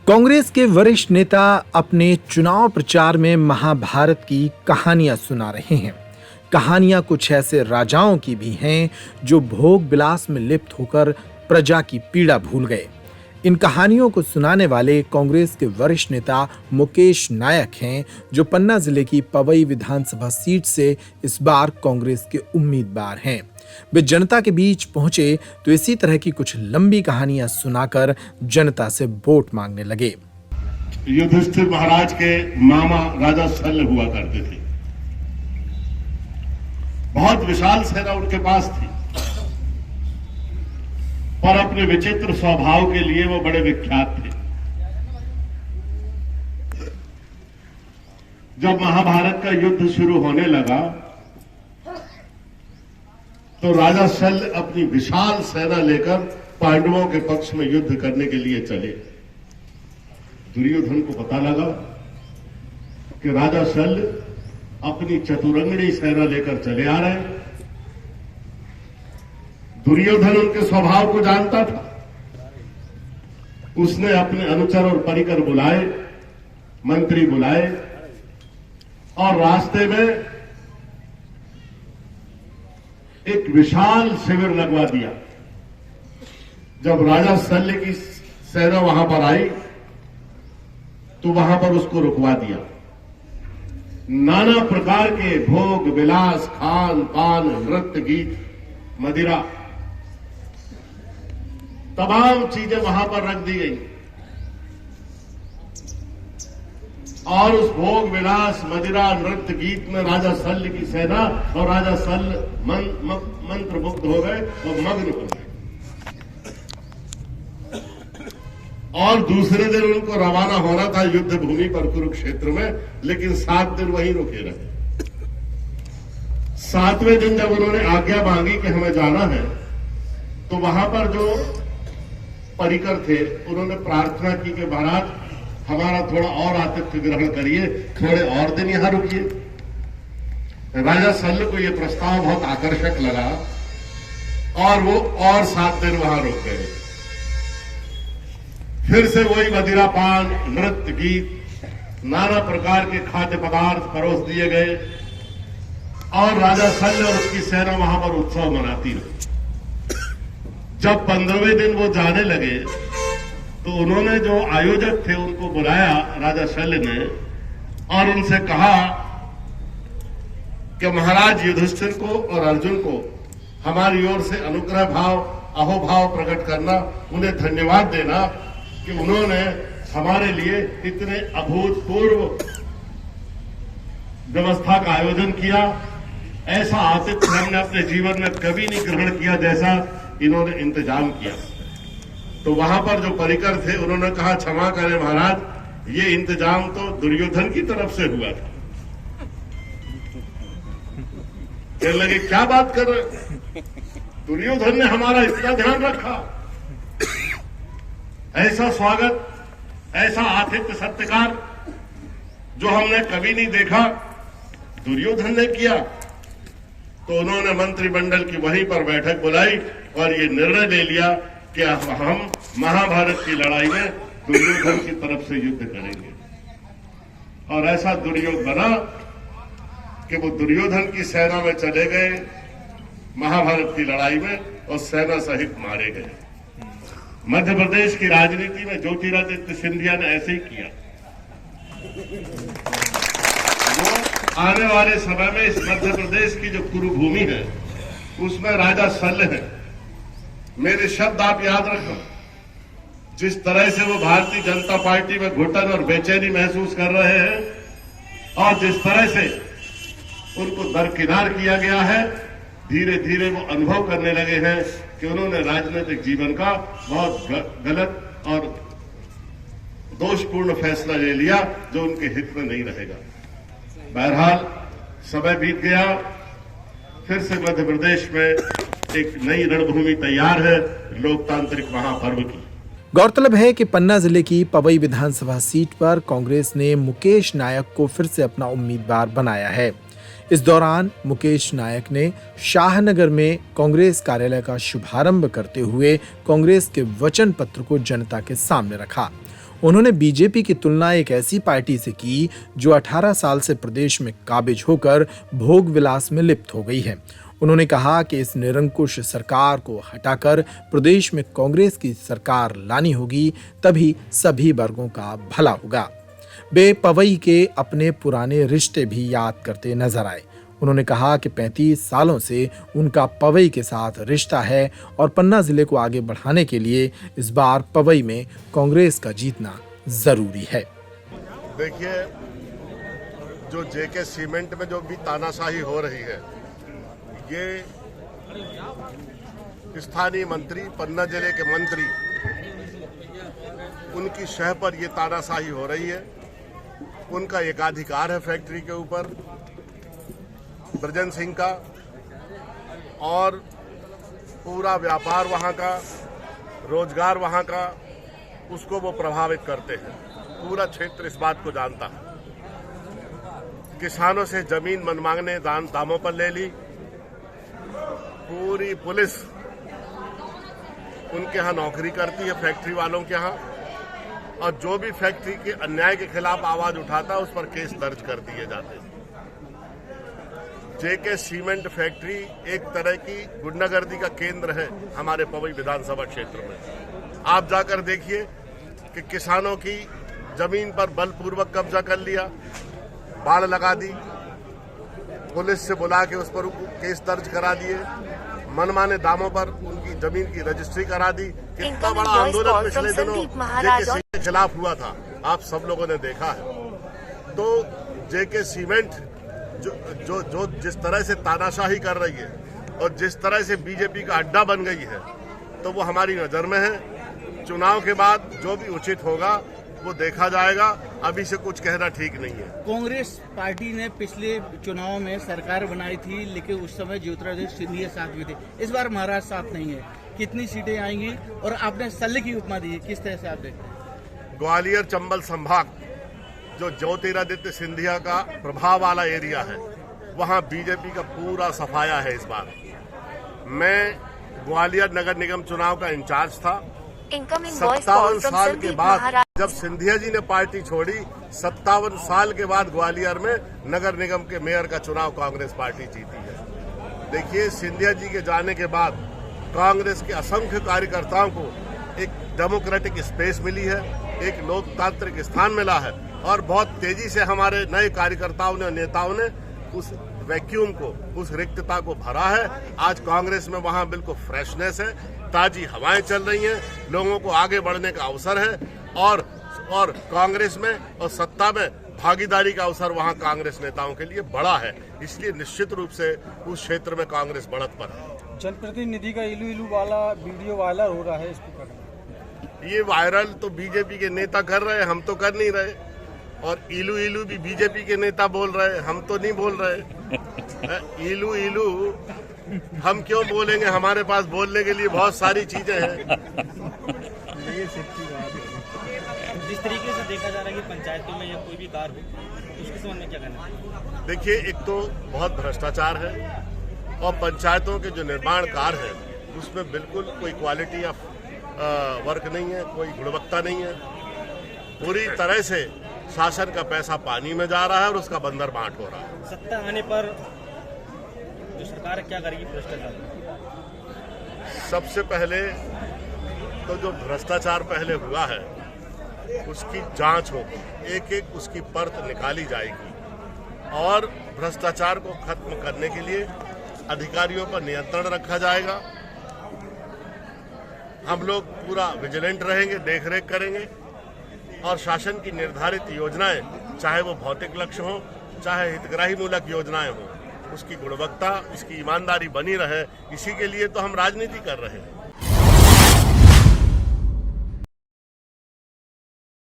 कांग्रेस के वरिष्ठ नेता अपने चुनाव प्रचार में महाभारत की कहानियां सुना रहे हैं। कहानियां कुछ ऐसे राजाओं की भी हैं जो भोग विलास में लिप्त होकर प्रजा की पीड़ा भूल गए। इन कहानियों को सुनाने वाले कांग्रेस के वरिष्ठ नेता मुकेश नायक हैं, जो पन्ना जिले की पवई विधानसभा सीट से इस बार कांग्रेस के उम्मीदवार हैं। वे जनता के बीच पहुंचे तो इसी तरह की कुछ लंबी कहानियां सुनाकर जनता से वोट मांगने लगे। युधिष्ठिर महाराज के मामा राजा शल्य हुआ करते थे। बहुत विशाल सेना उनके पास थी, पर अपने विचित्र स्वभाव के लिए वो बड़े विख्यात थे। जब महाभारत का युद्ध शुरू होने लगा तो राजा शल्य अपनी विशाल सेना लेकर पांडवों के पक्ष में युद्ध करने के लिए चले। दुर्योधन को पता लगा कि राजा शल्य अपनी चतुरंगिणी सेना लेकर चले आ रहे हैं। दुर्योधन उनके स्वभाव को जानता था। उसने अपने अनुचर और परिकर बुलाए, मंत्री बुलाए और रास्ते में एक विशाल शिविर लगवा दिया। जब राजा शल्य की सेना वहां पर आई तो वहां पर उसको रुकवा दिया। नाना प्रकार के भोग विलास, खान पान, नृत्य, गीत, मदिरा, तमाम चीजें वहां पर रख दी गई और उस भोग विलास, मदिरा, नृत्य, गीत में राजा शल्य की सेना और राजा शल्य मंत्र मुग्ध हो गए और मग्न हो गए। और दूसरे दिन उनको रवाना होना था युद्ध भूमि पर कुरुक्षेत्र में, लेकिन 7 दिन वहीं रुके रहे। 7वें दिन जब उन्होंने आज्ञा मांगी कि हमें जाना है, तो वहां पर जो परिकर थे उन्होंने प्रार्थना की कि महाराज हमारा थोड़ा और आतिथ्य ग्रहण करिए, थोड़े और दिन यहां रुकिए। राजा शल्य को यह प्रस्ताव बहुत आकर्षक लगा और वो और 7 दिन वहां रुक गए। फिर से वही मदिरा पान, नृत्य, गीत, नाना प्रकार के खाद्य पदार्थ परोस दिए गए और राजा शल्य और उसकी सेना वहां पर उत्सव मनाती रही। जब 15वें दिन वो जाने लगे तो उन्होंने जो आयोजक थे उनको बुलाया राजा शल्य ने और उनसे कहा कि महाराज युधिष्ठिर को और अर्जुन को हमारी ओर से अनुग्रह भाव, अहोभाव प्रकट करना, उन्हें धन्यवाद देना कि उन्होंने हमारे लिए इतने अभूतपूर्व व्यवस्था का आयोजन किया। ऐसा आतिथ्य हमने अपने जीवन में कभी नहीं ग्रहण किया जैसा इन्होंने इंतजाम किया। तो वहां पर जो परिकर थे उन्होंने कहा, क्षमा करें महाराज, ये इंतजाम तो दुर्योधन की तरफ से हुआ था। कहने लगे, क्या बात कर रहे, दुर्योधन ने हमारा इतना ध्यान रखा, ऐसा स्वागत, ऐसा आतिथ्य सत्कार जो हमने कभी नहीं देखा, दुर्योधन ने किया। तो उन्होंने मंत्रिमंडल की वहीं पर बैठक बुलाई और ये निर्णय ले लिया कि हम महाभारत की लड़ाई में दुर्योधन की तरफ से युद्ध करेंगे। और ऐसा दुर्योग बना कि वो दुर्योधन की सेना में चले गए महाभारत की लड़ाई में और सेना सहित मारे गए। मध्य प्रदेश की राजनीति में ज्योतिरादित्य सिंधिया ने ऐसे ही किया। वो आने वाले समय में इस मध्य प्रदेश की जो कुरुभूमि है उसमें राजा शल्य है। मेरे शब्द आप याद रखो। जिस तरह से वो भारतीय जनता पार्टी में घुटन और बेचैनी महसूस कर रहे हैं और जिस तरह से उनको दरकिनार किया गया है, धीरे धीरे वो अनुभव करने लगे हैं कि उन्होंने राजनीतिक जीवन का बहुत गलत और दोषपूर्ण फैसला ले लिया जो उनके हित में नहीं रहेगा। बहरहाल समय बीत गया, फिर से मध्य प्रदेश में एक नई रणभूमि तैयार है लोकतांत्रिक महापर्व की। गौरतलब है कि पन्ना जिले की पवई विधानसभा सीट पर कांग्रेस ने मुकेश नायक को फिर से अपना उम्मीदवार बनाया है। इस दौरान मुकेश नायक ने शाहनगर में कांग्रेस कार्यालय का शुभारंभ करते हुए कांग्रेस के वचन पत्र को जनता के सामने रखा। उन्होंने बीजेपी की तुलना एक ऐसी पार्टी से की जो 18 साल से प्रदेश में काबिज होकर भोग विलास में लिप्त हो गई है। उन्होंने कहा कि इस निरंकुश सरकार को हटाकर प्रदेश में कांग्रेस की सरकार लानी होगी, तभी सभी वर्गों का भला होगा। वे पवई के अपने पुराने रिश्ते भी याद करते नजर आए। उन्होंने कहा कि 35 सालों से उनका पवई के साथ रिश्ता है और पन्ना जिले को आगे बढ़ाने के लिए इस बार पवई में कांग्रेस का जीतना जरूरी है। देखिए, जो जेके सीमेंट में जो भी तानाशाही हो रही है, ये स्थानीय मंत्री, पन्ना जिले के मंत्री, उनकी शह पर ये तानाशाही हो रही है। उनका एकाधिकार है फैक्ट्री के ऊपर, ब्रजन सिंह का, और पूरा व्यापार वहाँ का, रोजगार वहाँ का, उसको वो प्रभावित करते हैं। पूरा क्षेत्र इस बात को जानता है। किसानों से जमीन मनमांगने दामों पर ले ली, पूरी पुलिस उनके यहाँ नौकरी करती है, फैक्ट्री वालों के यहाँ, और जो भी फैक्ट्री के अन्याय के खिलाफ आवाज उठाता है उस पर केस दर्ज कर दिए जाते हैं। जेके सीमेंट फैक्ट्री एक तरह की गुंडागर्दी का केंद्र है हमारे पवई विधानसभा क्षेत्र में। आप जाकर देखिए कि किसानों की जमीन पर बलपूर्वक कब्जा कर लिया, बाड़ लगा दी, पुलिस से बुला के उस पर केस दर्ज करा दिए, मनमाने दामों पर उनकी जमीन की रजिस्ट्री करा दी। कितना बड़ा आंदोलन पिछले दिनों जेके के खिलाफ हुआ था, आप सब लोगों ने देखा है। तो जेके सीमेंट जो जिस तरह से तानाशाही कर रही है और जिस तरह से बीजेपी का अड्डा बन गई है, तो वो हमारी नजर में है। चुनाव के बाद जो भी उचित होगा वो देखा जाएगा। अभी से कुछ कहना ठीक नहीं है। कांग्रेस पार्टी ने पिछले चुनाव में सरकार बनाई थी, लेकिन उस समय ज्योतिरादित्य सिंधिया साथ में थे। इस बार महाराज साथ नहीं है। कितनी सीटें आएंगी? और आपने सल्ले की उपमा दी है, किस तरह से आप देखते हैं? ग्वालियर चंबल संभाग जो ज्योतिरादित्य सिंधिया का प्रभाव वाला एरिया है, वहां बीजेपी का पूरा सफाया है इस बार। मैं ग्वालियर नगर निगम चुनाव का इंचार्ज था। 57 साल के बाद जब सिंधिया जी ने पार्टी छोड़ी, 57 साल के बाद ग्वालियर में नगर निगम के मेयर का चुनाव कांग्रेस पार्टी जीती है। देखिए, सिंधिया जी के जाने के बाद कांग्रेस के असंख्य कार्यकर्ताओं को एक डेमोक्रेटिक स्पेस मिली है, एक लोकतांत्रिक स्थान मिला है, और बहुत तेजी से हमारे नए कार्यकर्ताओं ने, नेताओं ने उस वैक्यूम को, उस रिक्तता को भरा है। आज कांग्रेस में वहां बिल्कुल फ्रेशनेस है, ताजी हवाएं चल रही हैं, लोगों को आगे बढ़ने का अवसर है, और कांग्रेस में और सत्ता में भागीदारी का अवसर वहां कांग्रेस नेताओं के लिए बड़ा है। इसलिए निश्चित रूप से उस क्षेत्र में कांग्रेस बढ़त पर है। जनप्रतिनिधि का इलू वाला वीडियो वायरल हो रहा है, इसको कर ये वायरल तो बीजेपी के नेता कर रहे हैं, हम तो कर नहीं रहे। और इलू भी बीजेपी के नेता बोल रहे हैं, हम तो नहीं बोल रहे। इलू हम क्यों बोलेंगे? हमारे पास बोलने के लिए बहुत सारी चीजें हैं। ये सच्ची बात है। जिस तरीके से देखा जा रहा है कि पंचायतों में या कोई भी कार्य हो, उसके संबंध में क्या कहना है? देखिए, एक तो बहुत भ्रष्टाचार है, और पंचायतों के जो निर्माण कार्य है उसमें बिल्कुल कोई क्वालिटी ऑफ वर्क नहीं है, कोई गुणवत्ता नहीं है। पूरी तरह से शासन का पैसा पानी में जा रहा है और उसका बंदर बांट हो रहा है। सत्ता आने पर जो सरकार क्या करेगी भ्रष्टाचार? सबसे पहले तो जो भ्रष्टाचार पहले हुआ है उसकी जांच होगी, एक एक उसकी परत निकाली जाएगी, और भ्रष्टाचार को खत्म करने के लिए अधिकारियों पर नियंत्रण रखा जाएगा। हम लोग पूरा विजिलेंट रहेंगे, देखरेख करेंगे, और शासन की निर्धारित योजनाएं, चाहे वो भौतिक लक्ष्य हो, चाहे हितग्राही मूलक योजनाएं हो, उसकी गुणवत्ता, उसकी ईमानदारी बनी रहे, इसी के लिए तो हम राजनीति कर रहे हैं।